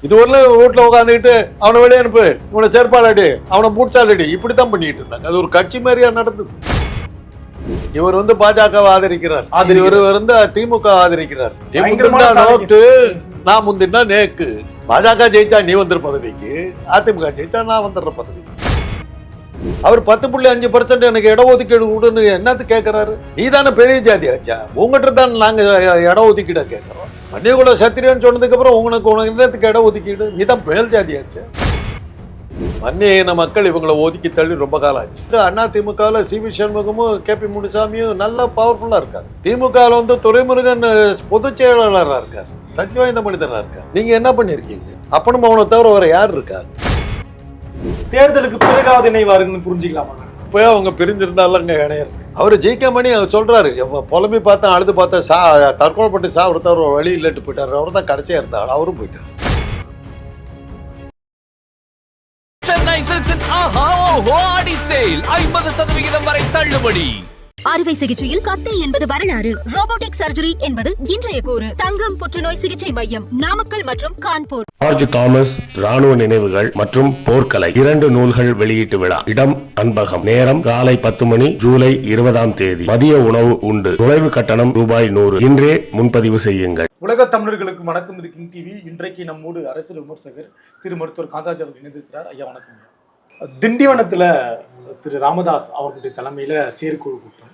இது ஒரு வீட்டுல உட்காந்துக்கிட்டு அவனை வெளியே அனுப்பு, இவனை சேர்ப்பாளடி, அவனை பூட்சாலடி, இப்படித்தான் பண்ணிட்டு இருந்தாங்க. அது ஒரு கட்சி மாதிரியா நடந்தது. இவர் பாஜகவை ஆதரிக்கிறார், இவர் திமுக ஆதரிக்கிறார். நோக்கு நான் முந்தினா நேக்கு. பாஜக ஜெயிச்சா நீ வந்துரு பதவிக்கு, அதிமுக ஜெயிச்சா நான் வந்துடுற பதவிக்கு. அவர் 10.5% எனக்கு இடஒதுக்கீடு கொடுன்னு என்னத்து கேட்கிறாரு? நீ தானே பெரிய ஜாதி ஆச்சா, உங்ககிட்ட தான் நாங்க இடஒதுக்கீட கேட்கிறோம். மன்னியகுல சத்திரியன்னு சொன்னதுக்கு அப்புறம் உனக்கு என்னத்துக்கு இடஒதுக்கீடு? நீ தான் மேல் ஜாதி ஆச்சு. வன்னிய இன மக்கள் இவங்களை ஒதுக்கி தள்ளி ரொம்ப காலம் ஆச்சு. அண்ணா திமுகவில் சிவி சண்முகமும் KP முனுசாமியும் நல்லா பவர்ஃபுல்லா இருக்காரு. திமுகவில் துரைமுருகன் பொதுச் செயலாளராக இருக்காரு, சக்தி வாய்ந்த மனிதனா இருக்காரு. நீங்க என்ன பண்ணிருக்கீங்க? அப்பனும் அவனை தவிர வேற யார் இருக்காரு? தேர்தலுக்கு பிறகாவது இணைவாருன்னு புரிஞ்சுக்கலாமா? இப்போ அவங்க பிரிஞ்சிருந்தாலும் அங்கே இணையிறது. அவர் ஜெயிக்க மணி அவர் சொல்றாரு, புலம்பி பார்த்தா அழுது பார்த்தா தற்கொலை பட்டு சாப்பிட வழி இல்லட்டு போயிட்டாரு. அவர் தான் கடைசியா இருந்தாள், அவரும் போயிட்டாரு. சென்னை சில்க்ஸின் ஆஹா ஓஹோ ஆடி சேல் 50% வரை தள்ளுபடி. அறுவை சிகிச்சையில் கத்தை என்பது வரலாறு, ரோபோட்டிக் சர்ஜரி என்பது இன்றைய கூறு. தங்கம் புற்றுநோய் சிகிச்சை மையம், நாமக்கல் மற்றும் கான்பூர். ஜார்ஜ் தாமஸ் ராணுவ நினைவுகள் மற்றும் போர்க்கலை 2 நூல்கள் வெளியீட்டு விழா. இடம் அன்பகம். நேரம் காலை 10 மணி, ஜூலை 20ஆம் தேதி. மதிய உணவு உண்டு. நுழைவு கட்டணம் ரூபாய் 100. இன்றே முன்பதிவு செய்யுங்கள். உலக தமிழர்களுக்கு வணக்கம். இது கிங் டிவி. இன்றைக்கு நம்மோடு அரசியல் விமர்சகர் திரு மருத்துவர் காந்தாஜி அவர்கள் இணைந்திருக்கிறார். ஐயா வணக்கம். திண்டிவனத்துல திரு ராமதாஸ் அவர்களுடைய தலைமையில செயற்குழு கூட்டம்,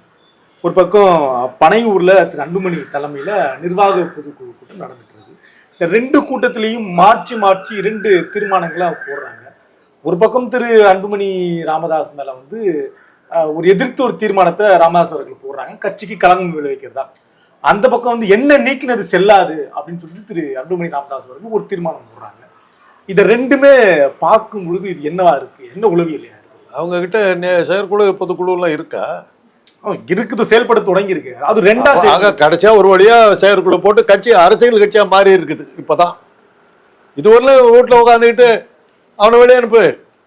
ஒரு பக்கம் பனையூர்ல திரு அன்புமணி தலைமையில நிர்வாக பொதுக்குழு கூட்டம் நடந்துட்டு இருக்கு. இந்த 2 கூட்டத்திலையும் மாற்றி 2 தீர்மானங்களா போடுறாங்க. ஒரு பக்கம் திரு அன்புமணி ராமதாஸ் மேல ஒரு எதிர்த்து ஒரு தீர்மானத்தை ராமதாஸ் அவர்கள் போடுறாங்க, கட்சிக்கு களங்கம் விளைவிக்கிறதா. அந்த பக்கம் என்ன நீக்கினது செல்லாது அப்படின்னு சொல்லிட்டு திரு அன்புமணி ராமதாஸ் அவர்கள் ஒரு தீர்மானம் போடுறாங்க. இதை 2மே பார்க்கும் பொழுது இது என்னவா இருக்கு? என்ன உளவியலையா இருக்கு? அவங்க கிட்ட செயற்குழு பொதுக்குழு எல்லாம் இருக்கா? இருக்குது, செயல்பட தொடங்கி இருக்கு. அது 2ஆக கடைசியா ஒரு வழியா செயற்குழு போட்டு கட்சி அரசியல் கட்சியா மாறி இருக்குது. இப்பதான் இது ஒரு வீட்டுல உட்காந்துக்கிட்டு அவனை வெளியே அனுப்பு,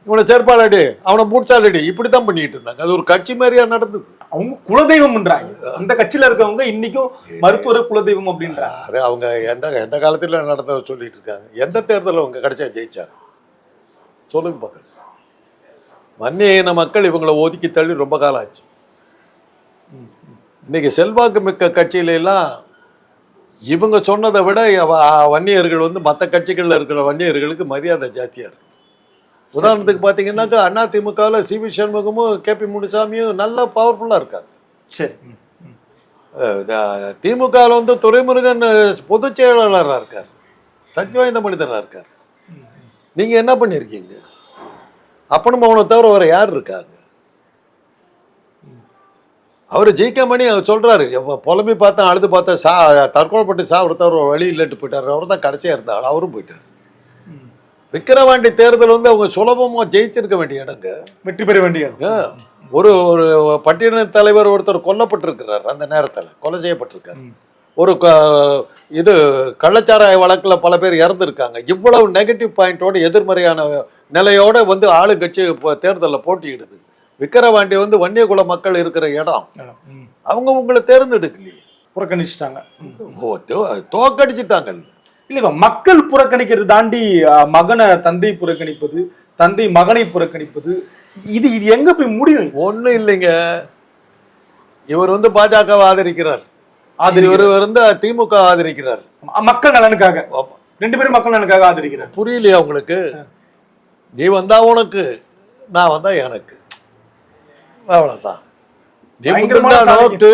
இவனை சேர்ப்பாளடி, அவனை பூட்சாலடி, இப்படித்தான் பண்ணிட்டு இருந்தாங்க. அது ஒரு கட்சி மாதிரியா நடந்தது. அவங்க குலதெய்வம்ன்றாங்க. அந்த கட்சியில இருக்கவங்க இன்னைக்கும் மருத்துவ குலதெய்வம் அப்படின்றாங்க. அது அவங்க எந்த காலத்துல நடந்த சொல்லிட்டு இருக்காங்க. எந்த தேர்தலில் அவங்க கடைசியா ஜெயிச்சாங்க சொல்லுங்க பார்க்க. வன்னிய இன மக்கள் இவங்களை ஒதுக்கி தள்ளி ரொம்ப காலம் ஆச்சு. இன்னைக்கு செல்வாக்கு மிக்க கட்சியில எல்லாம் இவங்க சொன்னதை விட வன்னியர்கள் மற்ற கட்சிகள்ல இருக்கிற வன்னியர்களுக்கு மரியாதை ஜாஸ்தியா இருக்கு. உதாரணத்துக்கு பார்த்தீங்கன்னாக்கா அண்ணா திமுகவில் சிவி சண்முகமும் KP முனுசாமியும் நல்லா பவர்ஃபுல்லா இருக்காங்க. சரி. திமுகவில் துரைமுருகன் பொதுச் செயலாளராக இருக்கார், சக்தி வாய்ந்த மனிதனா இருக்கார். நீங்க என்ன பண்ணிருக்கீங்க? அப்பனும் அவனை தவிர வேற யார் இருக்காங்க? அவர் ஜெயிக்க மணி அவர் சொல்றாரு, புலம்பி பார்த்தா அழுது பார்த்தா தற்கொலை பட்டு சாப்பிட வழி இல்லட்டு போயிட்டாரு. அவர் தான் கடைசியா இருந்தாள், அவரும் போயிட்டாரு. விக்கிரவாண்டி தேர்தல் அவங்க சுலபமா ஜெயிச்சிருக்க வேண்டிய இடங்க, வெற்றி பெற வேண்டிய ஒரு பட்டியல தலைவர் ஒருத்தர் கொல்லப்பட்டிருக்கிறார். அந்த நேரத்தில் கொலை செய்யப்பட்டிருக்காரு. ஒரு இது கள்ளச்சாராய வழக்கில் பல பேர் இறந்துருக்காங்க. இவ்வளவு நெகட்டிவ் பாயிண்டோட எதிர்மறையான நிலையோட ஆளுங்கட்சி தேர்தலில் போட்டியிடுது. விக்கிரவாண்டி வன்னியகுல மக்கள் இருக்கிற இடம். அவங்க உங்களை தேர்ந்தெடுக்கலையே, புறக்கணிச்சுட்டாங்க, தோக்கடிச்சுட்டாங்க. இல்ல மக்கள் புறக்கணிக்கிறது தாண்டி மகனை தந்தை புறக்கணிப்பது, தந்தை மகனை புறக்கணிப்பது, இது எங்க போய் முடியும்? ஒண்ணும் இல்லைங்க. இவர் பாஜகவை ஆதரிக்கிறார், இவர் திமுக ஆதரிக்கிறார். மக்கள் நலனுக்காக 2 பேரும் மக்கள் நலனுக்காக ஆதரிக்கிறார். புரியலையா உங்களுக்கு? நீ வந்தா உனக்கு, நான் வந்தா எனக்கு, அவ்வளவுதான். நீ முந்தினா நோக்கு,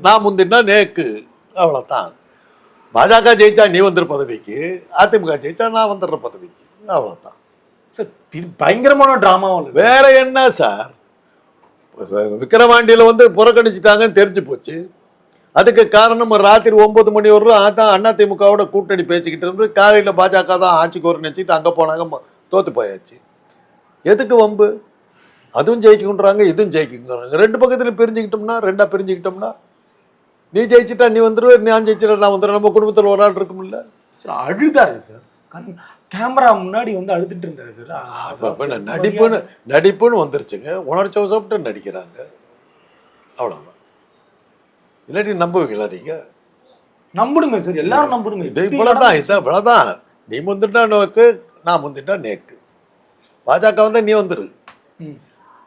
நான் முந்தினா நேக்கு, அவ்வளவுதான். பாஜக ஜெயிச்சா நீ வந்துரு பதவிக்கு, அதிமுக ஜெயிச்சா நான் வந்துடுற பதவிக்கு, அவ்வளவுதான். பயங்கரமான டிராமா. வேற என்ன சார்? விக்கிரவாண்டியில புறக்கணிச்சுட்டாங்கன்னு தெரிஞ்சு போச்சு. அதுக்கு காரணம் ராத்திரி 9 மணி வரும் அதான் அதிமுகவோட கூட்டணி பேசிக்கிட்டு இருந்து காலையில் பாஜக தான் ஆட்சிக்கு ஒரு நினைச்சிட்டு அங்கே போனாங்க, தோத்து போயாச்சு. எதுக்கு வம்பு? அதுவும் ஜெயிக்குன்றாங்க, இதுவும் ஜெயிக்குங்கிறாங்க. 2 பக்கத்துல பிரிஞ்சுக்கிட்டோம்னா, 2ஆ பிரிஞ்சுக்கிட்டோம்னா, நீ ஜெயிச்சுட்டா நீ வந்துருவே, நான் ஜெயிச்சுட்டா நான் வந்துடுவேன். நம்ம குடும்பத்தில் ஒரு ஆள் இருக்கும்ல. அழுதாரு சார், கேமரா முன்னாடி அழுதுட்டு இருந்தாரு சார். நடிப்புன்னு வந்துருச்சுங்க, உணர்ச்சி வசப்பட்டு நடிக்கிறாங்க, அவ்வளவுதான். இல்லாட்டி நம்புவீங்களா? நீங்க நம்புடுங்க சார், எல்லாரும் நம்புடுங்க. இவ்வளவுதான். நீ முந்திட்டா நோக்கு, நான் முந்திட்டா நேக்கு. பாஜக வந்தா நீ வந்துரு,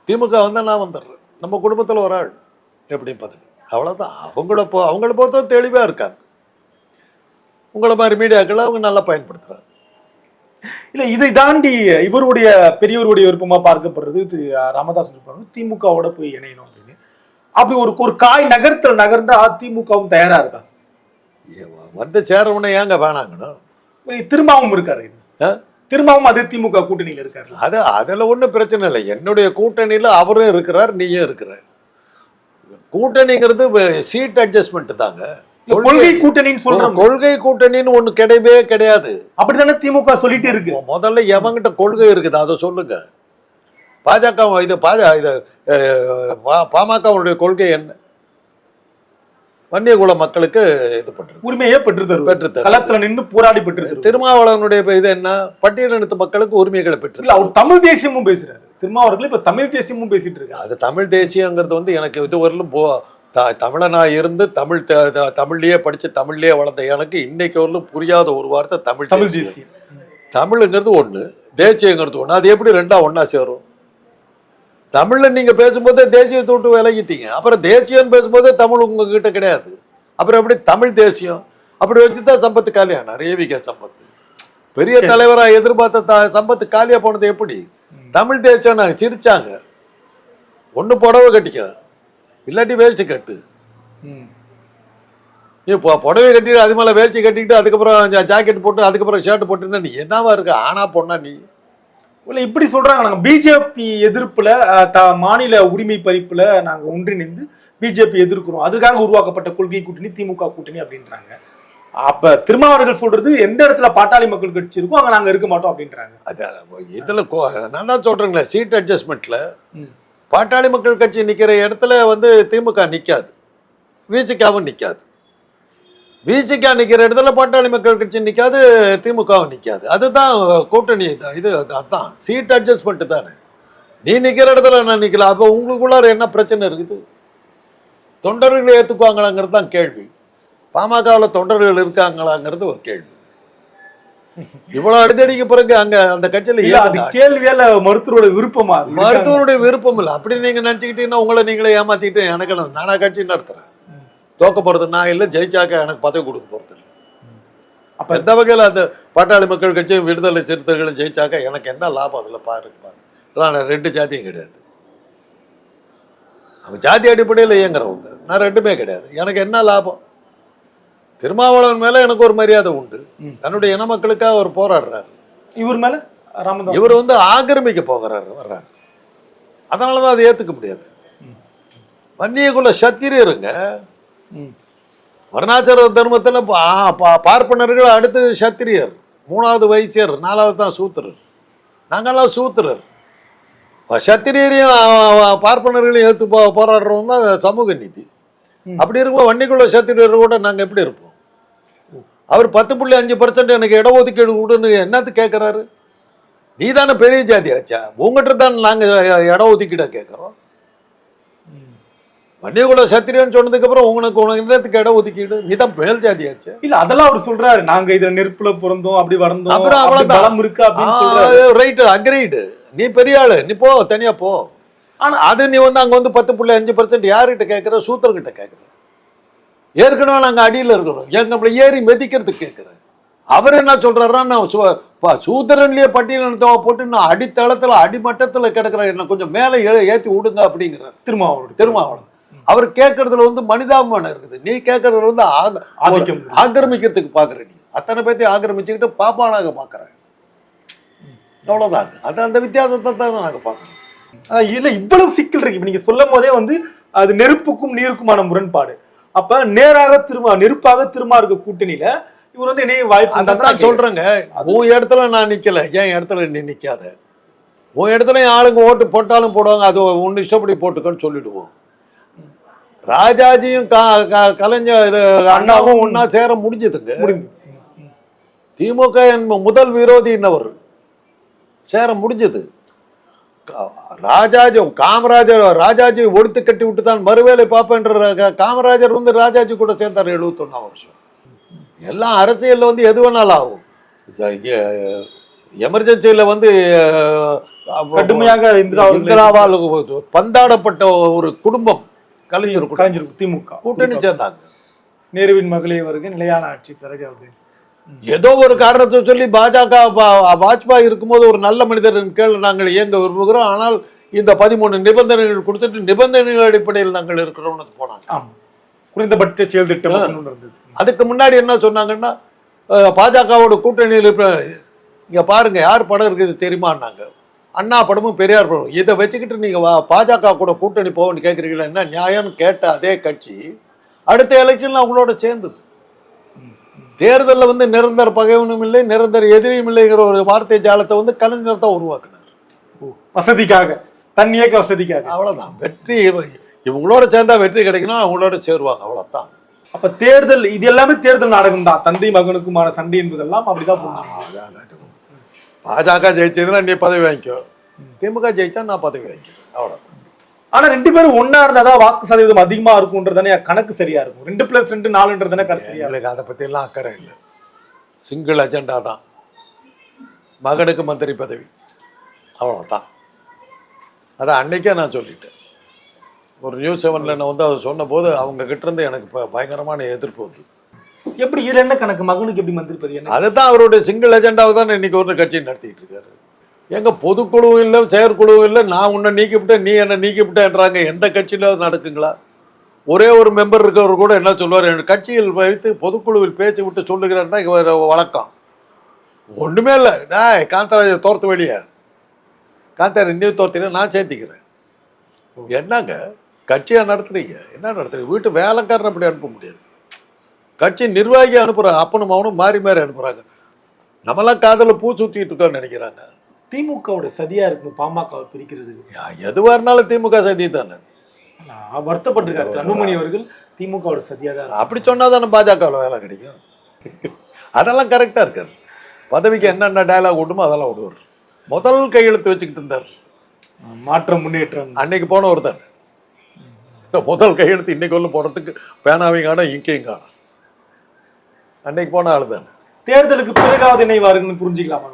திமுக வந்தா நான் வந்துடுறேன். நம்ம குடும்பத்தில் ஒரு ஆள் எப்படி பார்த்துக்கு, அவ்வளோதான். அவங்கள பொறுத்த தெளிவாக இருக்காங்க. உங்களை மாதிரி மீடியாக்களை அவங்க நல்லா பயன்படுத்துறாங்க. இல்ல இதை தாண்டி இவருடைய பெரியவருடைய விருப்பமா பார்க்கப்படுறது திரு ராமதாஸ் விருப்பம் திமுகவோட போய் இணையணும் அப்படின்னு. அப்படி ஒரு காய் நகர்ந்தா திமுகவும் தயாரா இருக்கா? வந்து சேரவுனே ஏங்க வேணாங்கண்ணா? திரும்பவும் இருக்காரு, திரும்பவும் அது திமுக கூட்டணியில இருக்காரு. அதுல ஒன்றும் பிரச்சனை இல்லை. என்னுடைய கூட்டணியில அவரும் இருக்கிறார், நீயும் இருக்கிற. கூட்டணிங்கிறது சீட் அட்ஜஸ்ட்மெண்ட் தாங்க. கொள்கை கூட்டணின்னு சொல்றோம். கொள்கை கூட்டணின்னு ஒண்ணு கிடையவே கிடையாது. அப்படித்தானே திமுக சொல்லிட்டு இருக்கு. முதல்ல எவங்கிட்ட கொள்கை இருக்குது அதை சொல்லுங்க. பாஜக இது பாமகவுடைய கொள்கை என்ன? வன்னியகுல மக்களுக்கு இது பண்றது, உரிமையே பெற்று களத்துல நின்று போராடி பெற்று. திருமாவளவனுடைய இது என்ன? பட்டியலினத்து மக்களுக்கு உரிமைகளை பெற்று. அவர் தமிழ் தேசியமும் பேசுறாரு. திருமாவளவர்கள் இப்ப தமிழ் தேசியமும் பேசிட்டு இருக்காரு. அது தமிழ் தேசியங்கிறது வந்து எனக்கு இதுவரையிலும் தமிழனா இருந்து தமிழ்லயே படிச்சு தமிழ்லயே வளர்ந்த எனக்கு இன்னைக்கு வரலும் புரியாத ஒரு வார்த்தை தமிழ் தேசியம். தமிழுங்கிறது ஒண்ணு, தேசியங்கிறது ஒண்ணு. அது எப்படி ரெண்டா ஒன்னா சேரும்? தமிழ்ல நீங்க பேசும்போதே தேசியத்தை விட்டு விலகிட்டீங்க. அப்புறம் தேசியம் பேசும்போதே தமிழ் உங்ககிட்ட கிடையாது. அப்புறம் எப்படி தமிழ் தேசியம்? அப்படி வச்சுதான் சம்பத்து காலியானார். ஏவிகே சம்பத்து பெரிய தலைவராக எதிர்பார்த்த சம்பத்து காலியா போனது எப்படி? தமிழ் தேசியம் நாங்க சிரிச்சாங்க. ஒண்ணு புடவை கட்டிக்க, இல்லாட்டி வேல்ச்சி கட்டு. நீ புடவை கட்டிட்டு அது மேலே வேல்ச்சி கட்டிக்கிட்டு அதுக்கப்புறம் ஜாக்கெட் போட்டு அதுக்கப்புறம் ஷர்ட் போட்டுன்னா நீ என்னவா இருக்க? ஆனா பொண்ணா நீ? இல்லை இப்படி சொல்றாங்க. நாங்கள் பிஜேபி எதிர்ப்புல மாநில உரிமை பறிப்புல நாங்கள் ஒன்றிணைந்து பிஜேபி எதிர்க்கிறோம், அதுக்காக உருவாக்கப்பட்ட கொள்கை கூட்டணி திமுக கூட்டணி அப்படின்றாங்க. அப்ப திருமாவளவர்கள் சொல்றது எந்த இடத்துல பாட்டாளி மக்கள் கட்சி இருக்கும் அங்க நாங்க இருக்க மாட்டோம் அப்படின்றாங்க. இதுல நான் தான் சொல்றேங்களே, சீட் அட்ஜஸ்ட்மெண்ட்ல பாட்டாளி மக்கள் கட்சி நிக்கிற இடத்துல வந்து திமுக நிக்காது, விசிகாவும் நிக்காது. விசிகா நிக்கிற இடத்துல பாட்டாளி மக்கள் கட்சி நிக்காது, திமுகவும் நிக்காது. அதுதான் கூட்டணி. இது அதான் சீட் அட்ஜஸ்ட்மெண்ட் தானே. நீ நிக்கிற இடத்துல நான் நிக்கல. அப்ப உங்களுக்குள்ளார என்ன பிரச்சனை இருக்குது? தொண்டர்களை ஏத்துக்குவாங்களாங்கிறது தான் கேள்வி. பாமகவில் தொண்டர்கள் இருக்காங்களாங்கிறது ஒரு கேள்வி. இவ்வளவு அடிதடிக்கு பிறகு அங்க அந்த கட்சியில கேள்வியால மருத்துவரோட விருப்பமா? மருத்துவருடைய விருப்பம் இல்லை அப்படி நீங்க நினைச்சுக்கிட்டீங்கன்னா உங்களை நீங்களே ஏமாத்திட்டு எனக்கு நானா கட்சி நடத்துறேன், தோக்க போறது நான் இல்லை, ஜெயிச்சாக்க எனக்கு பதவி கொடுக்க போறது இல்லை. அப்ப எந்த வகையில் அந்த பாட்டாளி மக்கள் கட்சியும் விடுதலை சிறுத்தைகளும் ஜெயிச்சாக்க எனக்கு என்ன லாபம்? அதில் பாருங்க, நான் ரெண்டு ஜாதியும் கிடையாது. அவன் ஜாதி அடிப்படையில் இயங்குறவங்க, நான் ரெண்டுமே கிடையாது. எனக்கு என்ன லாபம்? திருமாவளவன் மேல எனக்கு ஒரு மரியாதை உண்டு. தன்னுடைய இன மக்களுக்காக அவர் போராடுறாரு. இவர் மேல ராமதாஸ் இவர் வந்து ஆக்கிரமிக்க வர்றாரு. அதனாலதான் அதை ஏத்துக்க முடியாது. வன்னியகுல சத்திரியருங்க, வர்ணாசிர தர்மத்துல பார்ப்பனர்கள், அடுத்து சத்திரியர், மூணாவது வைசியர், நாலாவது தான் சூத்திரர். நாங்கெல்லாம் சூத்திரர். சத்திரியரையும் பார்ப்பனர்களையும் ஏற்று போராடுறவங்க தான் சமூக நீதி. அப்படி இருக்கும் வன்னிக்குள்ள சத்திரியர் கூட நாங்க எப்படி இருப்போம்? அவர் 10.5% எனக்கு இடஒதுக்கீடு கொடுன்னு என்னத்து கேட்கிறாரு? நீ தானே பெரிய ஜாதி ஆச்சா, உங்ககிட்ட தான் நாங்க இடஒதுக்கீட கேட்கிறோம். வன்னியகுல சத்திரியன்னு சொன்னதுக்கு அப்புறம் உனக்கு என்னத்துக்கு இடஒதுக்கீடு? நீ தான் மேல் ஜாதி ஆச்சு. இல்ல அதெல்லாம் அவர் சொல்றாரு, நாங்க இதுல நெருப்புல பிறந்தோம், அப்படி வளர்ந்தோம், அப்புறம் அவ்வளவுதான் இருக்கு அப்படின்னு. ரைட்டு, அக்ரைடு. நீ பெரிய ஆளு, நீ போ, தனியா போ. ஆனா அது நீ வந்து அங்க வந்து 10.5% யாருகிட்ட கேட்கிற? சூத்திரர்கிட்ட கேட்கிற. ஏற்கனவே நாங்க அடியில் இருக்கிறோம், நம்மள ஏறி மெதிக்கிறதுக்கு கேட்கிறேன். அவர் என்ன சொல்றாருன்னா, நான் சூத்திரன்லயே பட்டியலினத்தை போட்டு நான் அடித்தளத்துல அடிமட்டத்துல கிடக்குறேன், என்ன கொஞ்சம் மேலே ஏற்றி விடுங்க அப்படிங்கிறார் திருமாவளவன். அவர் கேட்கறதுல வந்து மனிதாபிமானம் இருக்குது. நீ கேட்கறதுல வந்து ஆக்கிரமிக்கிறதுக்கு பாக்குற. நீ அத்தனை பேர்த்தையும் ஆக்கிரமிச்சுக்கிட்டு பாப்பானாக பாக்குற. அவ்வளவுதான். அது அந்த வித்தியாசத்தை தான் நாங்க பாக்குறோம். இல்ல இவ்வளவு சிக்கல் இருக்கு. இப்ப நீங்க சொல்லும் போதே வந்து அது நெருப்புக்கும் நீருக்குமான முரண்பாடு. அப்ப நேராக நெருப்பாக திரும்ப இருக்க கூட்டணியில இவர் வந்து இணைய வாய்ப்பு. அதான் சொல்றேங்க, உன் இடத்துல நான் நிக்கல, என் இடத்துல நீ நிக்காத. உன் இடத்துல ஆளுங்க ஓட்டு போட்டாலும் போடுவாங்க, அது ஒன்னு இஷ்டப்படி போட்டுக்கன்னு சொல்லிடுவோம். ராஜாஜியும் கலைஞர் அண்ணாவும் ஒன்னா சேர முடிஞ்சதுங்க. திமுக முதல் விரோதி என்னவர் சேர முடிஞ்சது. ராஜாஜி ராஜாஜி ஒடுத்து கட்டி விட்டு தான் மறுவேளை பார்ப்பேன்ற காமராஜர் வந்து ராஜாஜி கூட சேர்ந்தார் 71 வருஷம். எல்லாம் அரசியல்ல வந்து எது வேணாலும் ஆகும். எமர்ஜென்சியில் வந்து கடுமையாக இந்திராவால் பந்தாடப்பட்ட ஒரு குடும்பம் கலைஞர் திமுக கூட்டணி சேர்ந்தாங்க. நேருவின் மகளே வருகை நிலையான ஆட்சி பிறகு அப்படின்னு ஏதோ ஒரு காரணத்தை சொல்லி பாஜக வாஜ்பாய் இருக்கும்போது ஒரு நல்ல மனிதரின் கீழ் நாங்கள் இயங்க விரும்புகிறோம், ஆனால் இந்த 13 நிபந்தனைகள் கொடுத்துட்டு நிபந்தனைகள் அடிப்படையில் நாங்கள் இருக்கிறோம்னு போனாங்க. ஆமாம், குறைந்தபட்ச செயல் திட்டம் இருந்தது. அதுக்கு முன்னாடி என்ன சொன்னாங்கன்னா பாஜகவோட கூட்டணியில் இங்க பாருங்க யார் படம் இருக்குது தெரியுமான்னாங்க. அண்ணா படமும் பெரியார் படம். இதை வச்சுக்கிட்டு நீங்க பாஜக கூட கூட்டணி போகணும்னு கேட்குறீங்களா? என்ன நியாயம்னு கேட்ட அதே கட்சி அடுத்த எலெக்ஷன்ல அவங்களோட சேர்ந்தது. தேர்தலில் வந்து நிரந்தர பகைவனும் இல்லை, நிரந்தர எதிரியும் இல்லைங்கிற ஒரு வார்த்தை ஜாலத்தை வந்து கலைஞர் தான் உருவாக்குனார். வசதிக்காக, தன்னியக்க வசதிக்காக. அவ்வளவுதான். வெற்றி இவங்களோட சேர்ந்தா வெற்றி கிடைக்கணும், அவங்களோட சேருவாங்க, அவ்வளவுதான். அப்ப தேர்தல் இது எல்லாமே தேர்தல் நாடகம் தான். தந்தை மகனுக்குமான சண்டை என்பதெல்லாம் அப்படிதான் பாஜக ஜெயிச்சதுன்னா நீ பதவி வாங்கிக்கோ, திமுக ஜெயிச்சா நான் பதவி வாங்கிக்கிறேன், அவ்வளவுதான். ஆனா 2 பேரும் ஒன்னா இருந்தாதான் வாக்கு சதவீதம் அதிகமா இருக்கும்ன்றதானே கணக்கு சரியா இருக்கும். 2+2 4ன்றதானே கணக்கு சரியா இருக்கு. அதை பத்தி எல்லாம் அக்கறை இல்லை. சிங்கிள் அஜெண்டா தான், மகனுக்கு மந்திரி பதவி, அவ்வளவுதான். அதை அன்னைக்கே நான் சொல்லிட்டேன். ஒரு நியூஸ் 7ல நான் வந்து அதை சொன்ன போது அவங்க கிட்ட இருந்து எனக்கு இப்போ பயங்கரமான எதிர்ப்பு வந்து. எப்படி இதுல என்ன கணக்கு, மகனுக்கு எப்படி மந்திரி பதவி? அதுதான் அவருடைய சிங்கிள் அஜெண்டாவை தான் இன்னைக்கு ஒரு கட்சி நடத்திட்டு இருக்காரு. எங்க பொதுக்குழுவும் இல்லை, செயற்குழுவும் இல்லை, நான் உன்னை நீக்கிவிட்டேன் நீ என்ன நீக்கிவிட்டேன்றாங்க. எந்த கட்சியில நடக்குங்களா? ஒரே ஒரு மெம்பர் இருக்கிறவர் கூட என்ன சொல்லுவார், என் கட்சியில் வைத்து பொதுக்குழுவில் பேச்சு விட்டு சொல்லுகிறேன் தான் வழக்கம். ஒண்ணுமே இல்லை. காந்தராஜை தோர்த்து வெளியே, காந்தார இன்னும் தோர்த்தினா நான் சேர்த்திக்கிறேன். என்னங்க கட்சியா நடத்துறீங்க? என்ன நடத்துறீங்க? வீட்டு வேலைக்காரன் அப்படி அனுப்ப முடியாது. கட்சி நிர்வாகி அனுப்புறாங்க, அப்பனும் அவனும் மாறி மாறி அனுப்புறாங்க. நம்மளாம் காதல பூ சுத்திட்டு இருக்கோம்னு நினைக்கிறாங்க. திமுகவோட சதியா இருக்கும் பாமக பிரிக்கிறது. எதுவா இருந்தாலும் திமுக சதி தானே. வருத்தப்பட்டிருக்காரு அன்புமணி அவர்கள். திமுகவோட சதியா தான். அப்படி சொன்னா தானே பாஜகவில் வேலை கிடைக்கும். அதெல்லாம் கரெக்டா இருக்காரு. பதவிக்கு என்னென்ன டயலாக் விடுமோ அதெல்லாம் விடுவார். முதல் கையெழுத்து வச்சுக்கிட்டு இருந்தார். மாற்றம் முன்னேற்றம் அன்னைக்கு போனவர் தானே. முதல் கையெழுத்து இன்னைக்கு ஒன்று போடுறதுக்கு பேனாவையும் காணும் இங்கேயும் காணும். அன்னைக்கு போன ஆளு தானே. தேர்தலுக்கு பிறகாவது இணைவாருன்னு புரிஞ்சுக்கலாமா?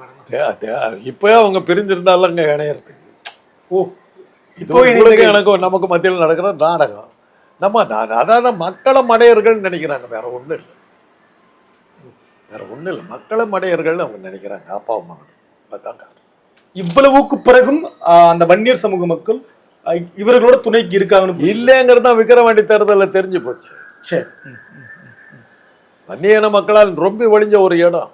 இப்போ அவங்க பிரிஞ்சிருந்தாலும் இணையறதுக்கு. எனக்கும் நமக்கு மத்தியில் நடக்கிற நாடகம். நம்ம அதாவது மக்களை மடையர்கள்னு நினைக்கிறாங்க, வேற ஒன்றும் இல்லை. வேற ஒன்றும் இல்லை, மக்களை மடையர்கள்னு அவங்க நினைக்கிறாங்க. அப்பா அம்மா தான் காரணம். இவ்வளவுக்கு பிறகும் அந்த வன்னியர் சமூக மக்கள் இவர்களோட துணைக்கு இருக்காங்கன்னு இல்லைங்கிறது தான் விக்கிரவாண்டி தேர்தலில் தெரிஞ்சு போச்சு. சரி, வன்னியன மக்களால் ரொம்ப ஒழிஞ்ச ஒரு இடம்.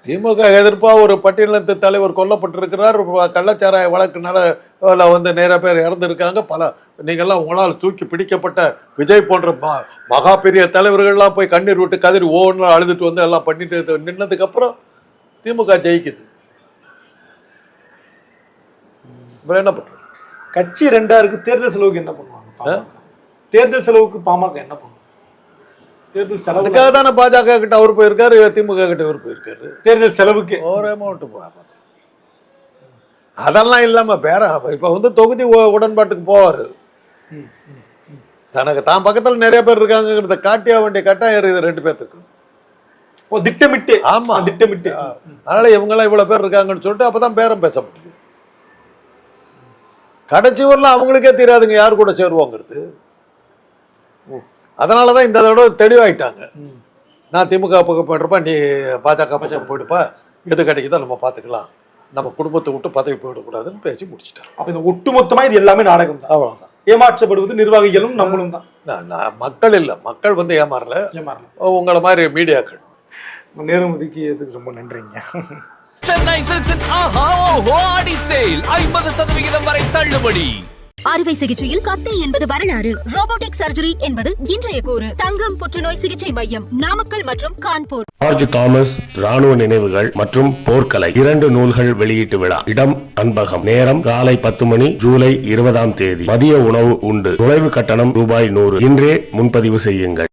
திமுக எதிர்ப்பாக ஒரு பட்டியலத்து தலைவர் கொல்லப்பட்டிருக்கிறார். கள்ளச்சாராய வழக்குனால வந்து நிறைய பேர் இறந்துருக்காங்க. பல நீங்கள்லாம் உங்களால் தூக்கி பிடிக்கப்பட்ட விஜய் போன்ற மகா பெரிய தலைவர்கள்லாம் போய் கண்ணீர் விட்டு கதறி ஒவ்வொன்றும் அழுதுட்டு வந்து எல்லாம் பண்ணிட்டு நின்னதுக்கு அப்புறம் திமுக ஜெயிக்குது. என்ன பண்றது? கட்சி 2ஆ இருக்கு. தேர்தல் செலவுக்கு என்ன பண்ணுவாங்க? தேர்தல் செலவுக்கு பாமக என்ன பண்ணுவாங்க? தேர்தல் செலவு அதுக்காக தானே பாஜக கிட்ட அவர் போயிருக்காரு, திமுக கிட்ட அவர் போயிருக்காரு. தேர்தல் செலவுக்கு ஒரு அமௌண்ட் அதெல்லாம் இல்லாம பேர இப்ப வந்து தொகுதி உடன்பாட்டுக்கு போவாரு. தனக்கு தான் பக்கத்துல நிறைய பேர் இருக்காங்கிறத காட்டியா வேண்டிய கட்டாயம் இருக்குது 2 பேர்த்துக்கு. திட்டமிட்டு. ஆமா, திட்டமிட்டு. அதனால இவங்கெல்லாம் இவ்வளவு பேர் இருக்காங்கன்னு சொல்லிட்டு அப்பதான் பேரம் பேச முடியும். கடைசி வரலாம் அவங்களுக்கே தெரியாதுங்க யாரு கூட சேருவாங்கிறது. அதனாலதான் இந்த தடவை தெளிவாயிட்டாங்க. நான் திமுக பக்கம் போயிட்டுருப்பா, நீ பாஜக பக்கம் போயிடுப்பா, எது கிடைக்குதோ நம்ம பார்த்துக்கலாம், நம்ம குடும்பத்தை விட்டு பதவி போயிடக்கூடாதுன்னு பேசி முடிச்சுட்டாங்க. அப்ப இந்த ஒட்டுமொத்தமா இது எல்லாமே நாடகம் தான். அவ்வளவுதான். ஏமாற்றப்படுவது நிர்வாகிகளும் நம்மளும் தான். மக்கள் இல்லை, மக்கள் வந்து ஏமாறல. உங்களை மாதிரி மீடியாக்கள். நேரம் ஒதுக்கியதுக்கு ரொம்ப நன்றிங்க. சென்னை சில்க்ஸின் ஆஹா ஓஹோ ஆடி சேல் 50% வரை தள்ளுபடி. அறுவை சிகிச்சையில் கத்தை என்பது வரலாறு, ரோபோட்டிக் சர்ஜரி என்பது இன்றைய கூறு. தங்கம் புற்றுநோய் சிகிச்சை மையம், நாமக்கல் மற்றும் கான்பூர். ஜார்ஜ் தாமஸ் ராணுவ நினைவுகள் மற்றும் போர்க்கலை 2 நூல்கள் வெளியீட்டு விழா. இடம் அன்பகம். நேரம் காலை 10 மணி, ஜூலை 20ஆம் தேதி. மதிய உணவு உண்டு. நுழைவு கட்டணம் ரூபாய் 100. இன்றே முன்பதிவு செய்யுங்கள்.